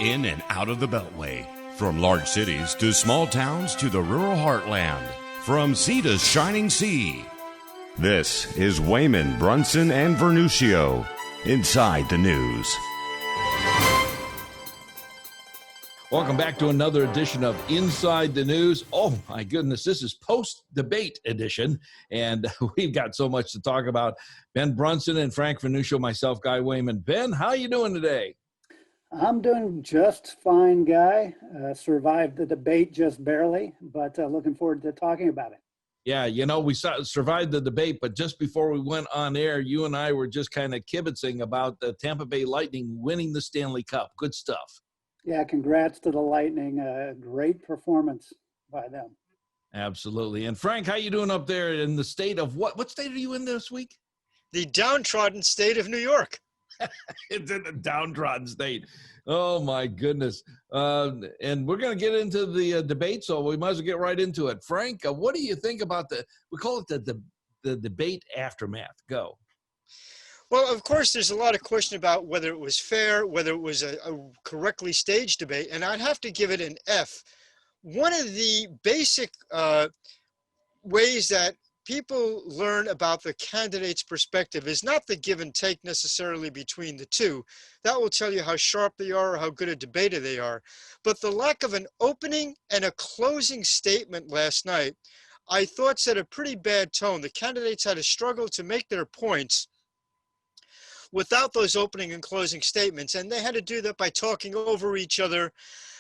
in and out of the Beltway. From large cities to small towns to the rural heartland. From sea to shining sea. This is Wehman, Brunson, and Vernuccio. Inside the News. Welcome back to another edition of Inside the News. Oh, my goodness, this is post-debate edition, and we've got so much to talk about. Ben Brunson and Frank Vernuccio, myself, Guy Wehman. Ben, how you doing today? I'm doing just fine, Guy. Survived the debate just barely, but looking forward to talking about it. Yeah, you know, we survived the debate, but just before we went on air, you and I were just kind of kibitzing about the Tampa Bay Lightning winning the Stanley Cup. Good stuff. Yeah, congrats to the Lightning. Great performance by them. Absolutely. And Frank, how you doing up there in the state of what state are you in this week? The downtrodden state of New York. It's in the downtrodden state. Oh, my goodness. And we're going to get into the debate, so we might as well get right into it. Frank, what do you think about we call it the debate aftermath? Go. Well, of course, there's a lot of question about whether it was fair, whether it was a correctly staged debate, and I'd have to give it an F. One of the basic ways that people learn about the candidate's perspective is not the give and take necessarily between the two. That will tell you how sharp they are or how good a debater they are. But the lack of an opening and a closing statement last night, I thought set a pretty bad tone. The candidates had a struggle to make their points without those opening and closing statements. And they had to do that by talking over each other,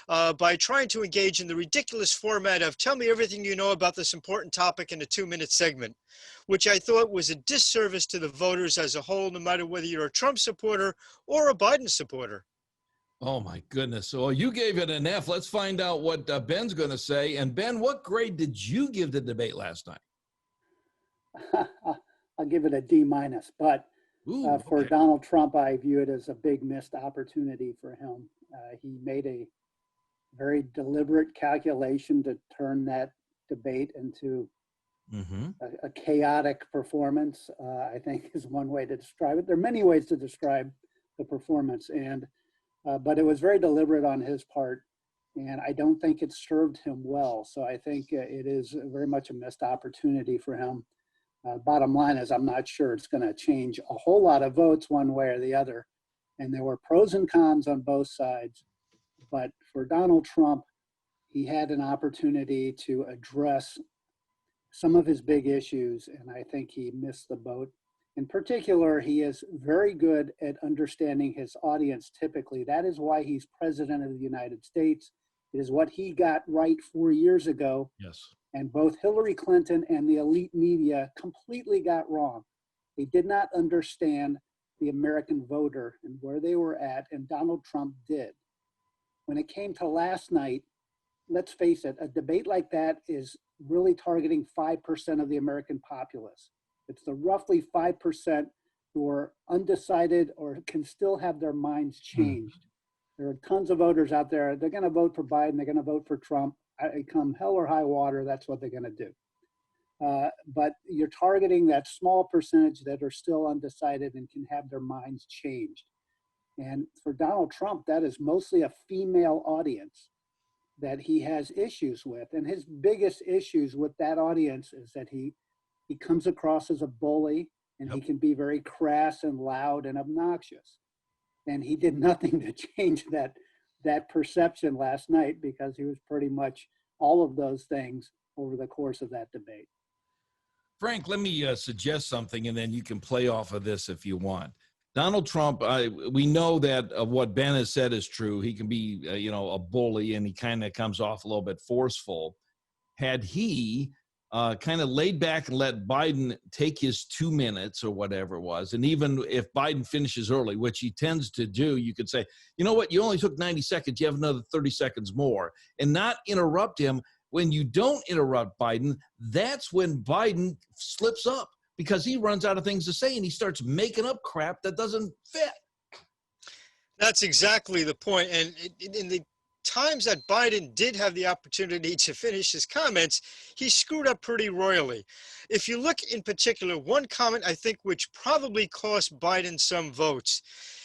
by trying to engage in the ridiculous format of tell me everything you know about this important topic in a 2-minute segment, which I thought was a disservice to the voters as a whole, no matter whether you're a Trump supporter or a Biden supporter. Oh, my goodness. So you gave it an F. Let's find out what Ben's going to say. And Ben, what grade did you give the debate last night? I'll give it a D-, but for okay. Donald Trump, I view it as a big missed opportunity for him. He made a very deliberate calculation to turn that debate into a chaotic performance, I think is one way to describe it. There are many ways to describe the performance, but it was very deliberate on his part, and I don't think it served him well. So I think it is very much a missed opportunity for him. Bottom line is I'm not sure it's going to change a whole lot of votes one way or the other. And there were pros and cons on both sides. But for Donald Trump, he had an opportunity to address some of his big issues, and I think he missed the boat. In particular, he is very good at understanding his audience typically. That is why he's president of the United States. It is what he got right 4 years ago. Yes. And both Hillary Clinton and the elite media completely got wrong. They did not understand the American voter and where they were at, and Donald Trump did. When it came to last night, let's face it, a debate like that is really targeting 5% of the American populace. It's the roughly 5% who are undecided or can still have their minds changed. There are tons of voters out there. They're going to vote for Biden. They're going to vote for Trump. Come hell or high water, that's what they're going to do. But you're targeting that small percentage that are still undecided and can have their minds changed. And for Donald Trump, that is mostly a female audience that he has issues with. And his biggest issues with that audience is that he comes across as a bully, and he can be very crass and loud and obnoxious. And he did nothing to change that perception last night, because he was pretty much all of those things over the course of that debate. Frank, let me suggest something, and then you can play off of this if you want. Donald Trump, we know that what Ben has said is true. He can be, a bully, and he kind of comes off a little bit forceful. Had he kind of laid back and let Biden take his 2 minutes or whatever it was, and even if Biden finishes early, which he tends to do, you could say, you know what, you only took 90 seconds, you have another 30 seconds more, and not interrupt him. When you don't interrupt Biden, that's when Biden slips up, because he runs out of things to say and he starts making up crap that doesn't fit. That's exactly the point. And in the times that Biden did have the opportunity to finish his comments, he screwed up pretty royally. If you look in particular, one comment I think which probably cost Biden some votes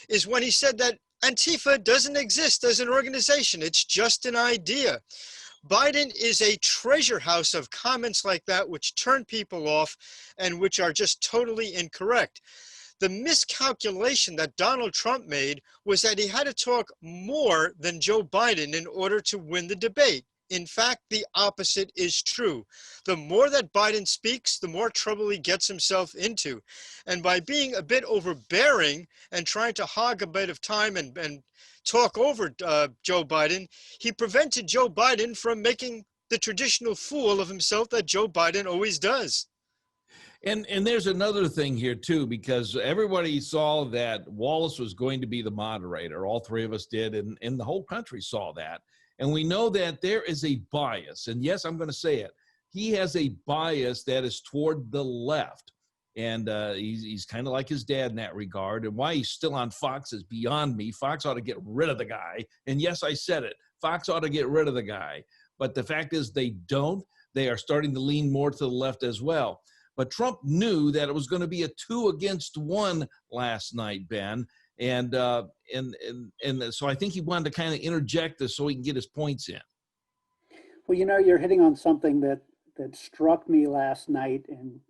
is when he said that Antifa doesn't exist as an organization. It's just an idea. Biden is a treasure house of comments like that, which turn people off and which are just totally incorrect. The miscalculation that Donald Trump made was that he had to talk more than Joe Biden in order to win the debate. In fact, the opposite is true. The more that Biden speaks, the more trouble he gets himself into. And by being a bit overbearing and trying to hog a bit of time and talk over Joe Biden, he prevented Joe Biden from making the traditional fool of himself that Joe Biden always does. And there's another thing here too, because everybody saw that Wallace was going to be the moderator. All three of us did, and the whole country saw that. And we know that there is a bias, and yes, I'm going to say it. He has a bias that is toward the left, and he's kind of like his dad in that regard. And why he's still on Fox is beyond me. Fox ought to get rid of the guy. And yes, I said it. Fox ought to get rid of the guy. But the fact is they don't. They are starting to lean more to the left as well. But Trump knew that it was going to be a 2-against-1 last night, Ben. And so I think he wanted to kind of interject this so he can get his points in. Well, you're hitting on something that struck me last night, and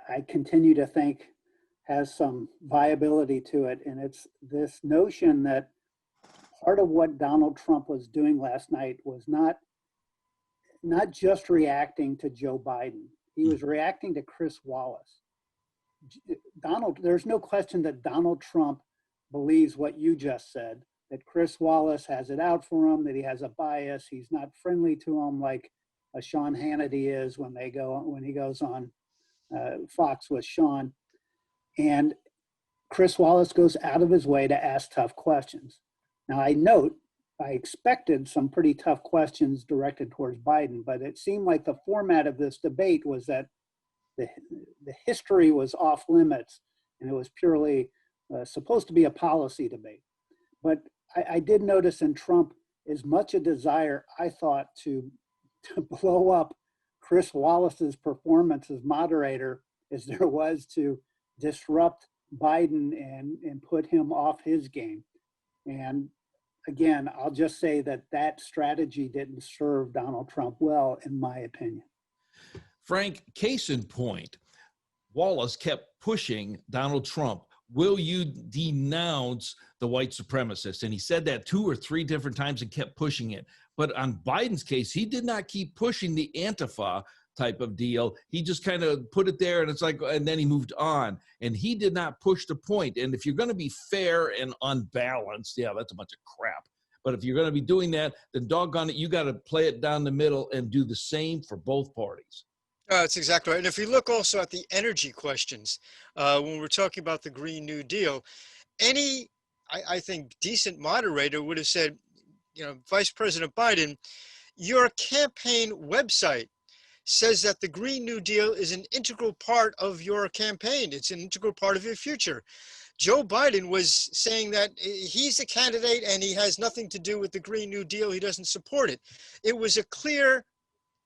I continue to think has some viability to it. And it's this notion that part of what Donald Trump was doing last night was not just reacting to Joe Biden. He was reacting to Chris Wallace. There's no question that Donald Trump believes what you just said, that Chris Wallace has it out for him, that he has a bias. He's not friendly to him like Sean Hannity is when he goes on Fox with Sean. And Chris Wallace goes out of his way to ask tough questions. Now, I expected some pretty tough questions directed towards Biden, but it seemed like the format of this debate was that the history was off limits, and it was purely supposed to be a policy debate. But I did notice in Trump as much a desire, I thought, to blow up Chris Wallace's performance as moderator as there was to disrupt Biden and put him off his game. And again, I'll just say that strategy didn't serve Donald Trump well, in my opinion. Frank, case in point, Wallace kept pushing Donald Trump. Will you denounce the white supremacists? And he said that 2 or 3 different times and kept pushing it. But on Biden's case, he did not keep pushing the Antifa type of deal. He just kind of put it there, and it's like, and then he moved on. And he did not push the point. And if you're going to be fair and unbalanced, yeah, that's a bunch of crap. But if you're going to be doing that, then doggone it, you got to play it down the middle and do the same for both parties. That's exactly right. And if we look also at the energy questions, when we're talking about the Green New Deal, I think, decent moderator would have said, Vice President Biden, your campaign website says that the Green New Deal is an integral part of your campaign. It's an integral part of your future. Joe Biden was saying that he's a candidate and he has nothing to do with the Green New Deal. He doesn't support it. It was a clear,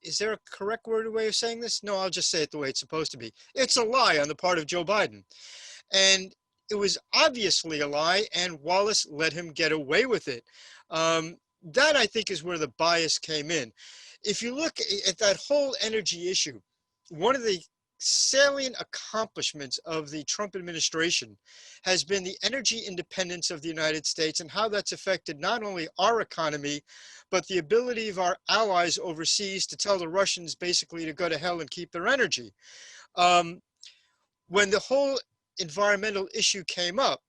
is there a correct word way of saying this? No, I'll just say it the way it's supposed to be. It's a lie on the part of Joe Biden. And it was obviously a lie, and Wallace let him get away with it. That, I think, is where the bias came in. If you look at that whole energy issue, one of the salient accomplishments of the Trump administration has been the energy independence of the United States and how that's affected not only our economy, but the ability of our allies overseas to tell the Russians basically to go to hell and keep their energy. When the whole environmental issue came up,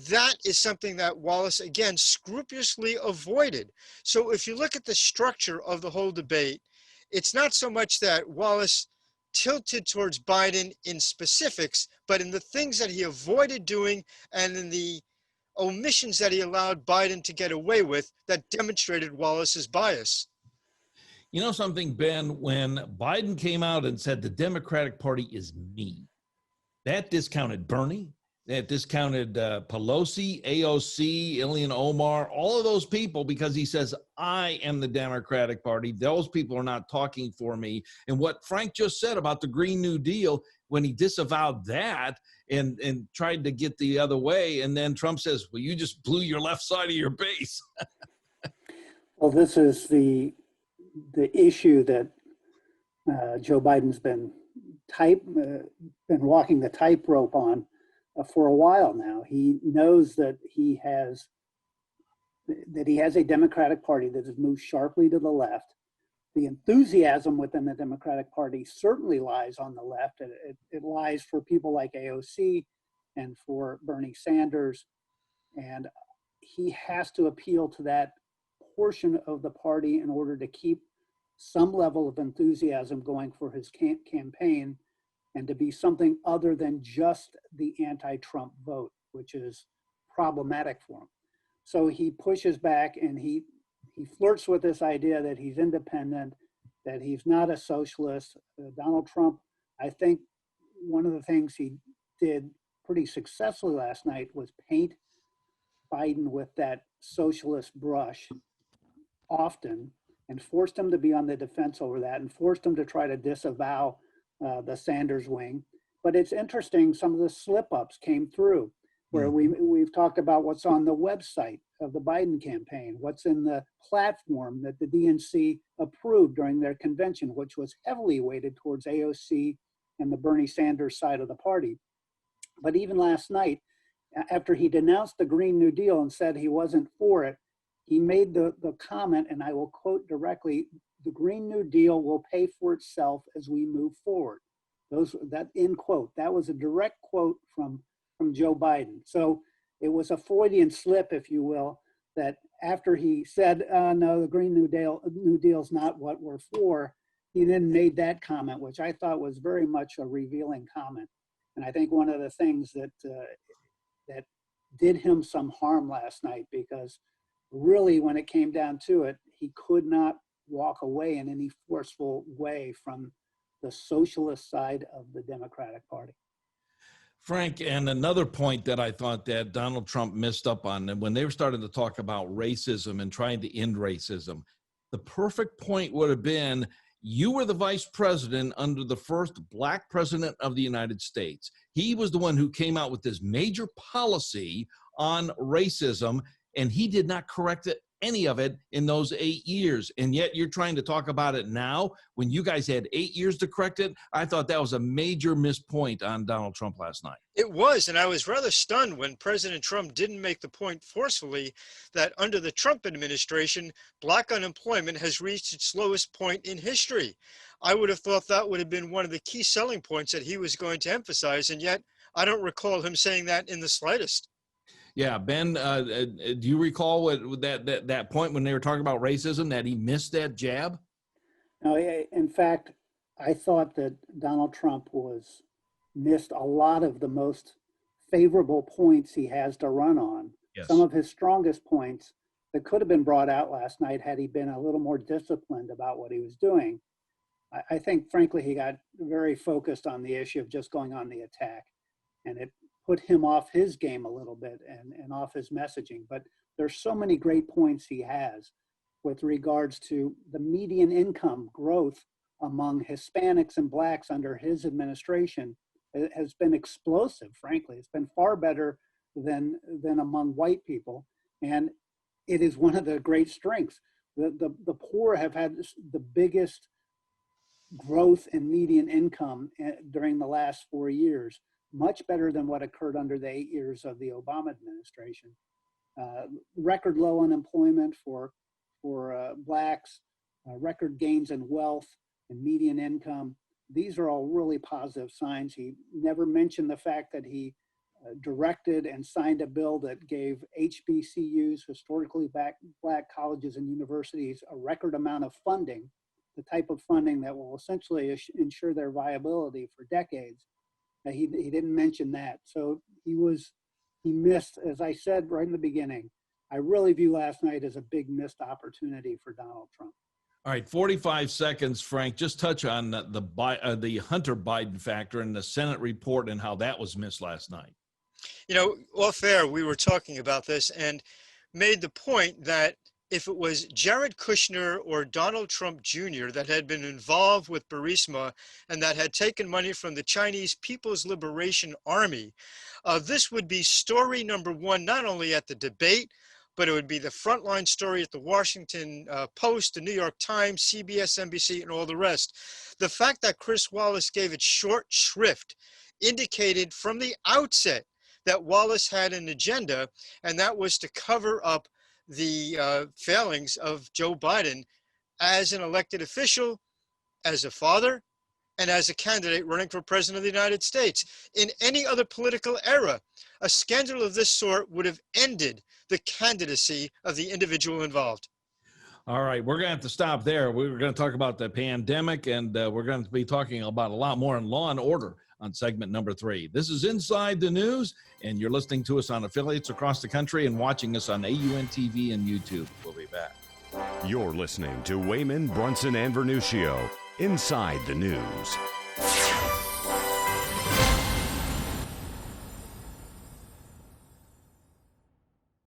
that is something that Wallace, again, scrupulously avoided. So if you look at the structure of the whole debate, it's not so much that Wallace tilted towards Biden in specifics, but in the things that he avoided doing and in the omissions that he allowed Biden to get away with that demonstrated Wallace's bias. You know something, Ben, when Biden came out and said the Democratic Party is me, that discounted Bernie, that discounted Pelosi, AOC, Ilhan Omar, all of those people, because he says, I am the Democratic Party. Those people are not talking for me. And what Frank just said about the Green New Deal, when he disavowed that, and tried to get the other way. And then Trump says, well, you just blew your left side of your base. Well, this is the issue that Joe Biden's been walking the tightrope on for a while now. He knows that he has a Democratic Party that has moved sharply to the left. The enthusiasm within the Democratic Party certainly lies on the left. It lies for people like AOC and for Bernie Sanders. And he has to appeal to that portion of the party in order to keep some level of enthusiasm going for his campaign and to be something other than just the anti-Trump vote, which is problematic for him. So he pushes back and he flirts with this idea that he's independent, that he's not a socialist. Donald Trump, I think one of the things he did pretty successfully last night was paint Biden with that socialist brush often, and forced him to be on the defense over that and forced him to try to disavow the Sanders wing. But it's interesting, some of the slip-ups came through where we've talked about what's on the website of the Biden campaign, what's in the platform that the DNC approved during their convention, which was heavily weighted towards AOC and the Bernie Sanders side of the party. But even last night, after he denounced the Green New Deal and said he wasn't for it, he made the comment, and I will quote directly, "The Green New Deal will pay for itself as we move forward." That end quote. That was a direct quote from Joe Biden. So it was a Freudian slip, if you will, that after he said, no, the Green New Deal's not what we're for, he then made that comment, which I thought was very much a revealing comment. And I think one of the things that did him some harm last night, because really when it came down to it, he could not walk away in any forceful way from the socialist side of the Democratic Party. Frank, and another point that I thought that Donald Trump missed up on, and when they were starting to talk about racism and trying to end racism, the perfect point would have been, you were the vice president under the first black president of the United States. He was the one who came out with this major policy on racism, and he did not correct any of it in those 8 years. And yet you're trying to talk about it now when you guys had 8 years to correct it. I thought that was a major missed point on Donald Trump last night. It was, and I was rather stunned when President Trump didn't make the point forcefully that under the Trump administration, black unemployment has reached its lowest point in history. I would have thought that would have been one of the key selling points that he was going to emphasize, and yet I don't recall him saying that in the slightest. Yeah, Ben, do you recall what that point when they were talking about racism, that he missed that jab? No, in fact, I thought that Donald Trump missed a lot of the most favorable points he has to run on. Yes. Some of his strongest points that could have been brought out last night had he been a little more disciplined about what he was doing. I think, frankly, he got very focused on the issue of just going on the attack, and it put him off his game a little bit and off his messaging. But there's so many great points he has with regards to the median income growth among Hispanics and blacks under his administration. It has been explosive, frankly. It's been far better than among white people. And it is one of the great strengths. The poor have had the biggest growth in median income during the last 4 years, much better than what occurred under the 8 years of the Obama administration. Record low unemployment for blacks, record gains in wealth and median income. These are all really positive signs. He never mentioned the fact that he directed and signed a bill that gave HBCUs, historically black colleges and universities, a record amount of funding, the type of funding that will essentially ensure their viability for decades. He didn't mention that. So he missed, as I said right in the beginning, I really view last night as a big missed opportunity for Donald Trump. All right, 45 seconds, Frank. Just touch on the Hunter Biden factor and the Senate report and how that was missed last night. You know, off air, we were talking about this and made the point that if it was Jared Kushner or Donald Trump Jr. that had been involved with Burisma and that had taken money from the Chinese People's Liberation Army, this would be story number one, not only at the debate, but it would be the frontline story at the Washington Post, the New York Times, CBS, NBC, and all the rest. The fact that Chris Wallace gave it short shrift indicated from the outset that Wallace had an agenda, and that was to cover up the failings of Joe Biden as an elected official, as a father, and as a candidate running for president of the United States. In any other political era, a scandal of this sort would have ended the candidacy of the individual involved. All right, we're going to have to stop there. We're going to talk about the pandemic, and we're going to be talking about a lot more in Law and Order on segment number 3. This is Inside the News, and you're listening to us on affiliates across the country and watching us on AUN TV and YouTube. We'll be back. You're listening to Wehman, Brunson, and Vernuccio, Inside the News.